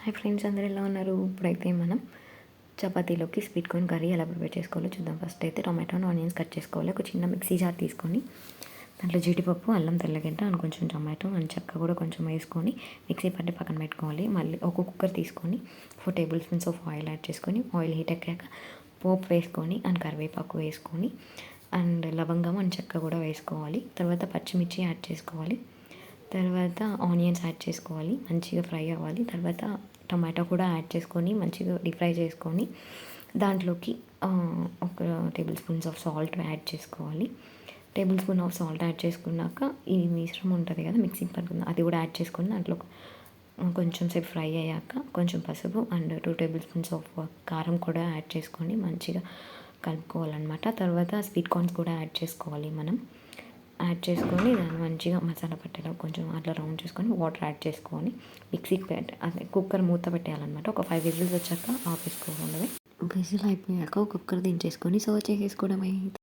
Hi friends, అందరూ ఎలా ఉన్నారు? ఇప్పుడైతే మనం చపాతీలోకి స్వీట్ కార్న్ కర్రీ ఎలా ప్రిపేర్ చేసుకోవాలో చూద్దాం. ఫస్ట్ అయితే టొమాటోని ఆనియన్స్ కట్ చేసుకోవాలి. ఒక చిన్న మిక్సీ జార్ తీసుకొని దాంట్లో జీడిపప్పు, అల్లం, తెల్లగడ్డ అండ్ కొంచెం టొమాటో అండ్ చెక్క కూడా కొంచెం వేసుకొని మిక్సీ పట్టి పక్కన పెట్టుకోవాలి. మళ్ళీ ఒక కుక్కర్ తీసుకొని 4 table spoons of oil add చేసుకొని ఆయిల్ హీట్ ఎక్కాక పోపు వేసుకొని అండ్ కరివేపాకు వేసుకొని అండ్ లవంగం అండ్ చెక్క కూడా వేసుకోవాలి. తర్వాత పచ్చిమిర్చి యాడ్ చేసుకోవాలి. తర్వాత ఆనియన్స్ యాడ్ చేసుకోవాలి, మంచిగా ఫ్రై అవ్వాలి. తర్వాత టమాటో కూడా యాడ్ చేసుకొని మంచిగా డీప్ ఫ్రై చేసుకొని దాంట్లోకి ఒక tablespoons of salt add చేసుకోవాలి. Tablespoon of salt add చేసుకున్నాక ఈ మిశ్రమం ఉంటుంది కదా మిక్సింగ్ పడుతుంది, అది కూడా యాడ్ చేసుకొని దాంట్లో కొంచెం సేపు ఫ్రై అయ్యాక కొంచెం పసుపు అండ్ 2 టేబుల్ స్పూన్స్ ఆఫ్ కారం కూడా యాడ్ చేసుకొని మంచిగా కలుపుకోవాలన్నమాట. తర్వాత స్వీట్ కార్న్స్ కూడా యాడ్ చేసుకోవాలి. మనం యాడ్ చేసుకొని దాన్ని మంచిగా మసాలా పట్టేలా కొంచెం అట్లా రౌండ్ చేసుకొని వాటర్ యాడ్ చేసుకొని మిక్సీకి అదే కుక్కర్ మూత పెట్టేయాలన్నమాట. ఒక 5 విజిల్స్ వచ్చాక ఆపేసుకోవాలి. విజిల్ అయిపోయాక కుక్కర్ దించేసుకొని సర్వ్ చేసేసుకోవడమే.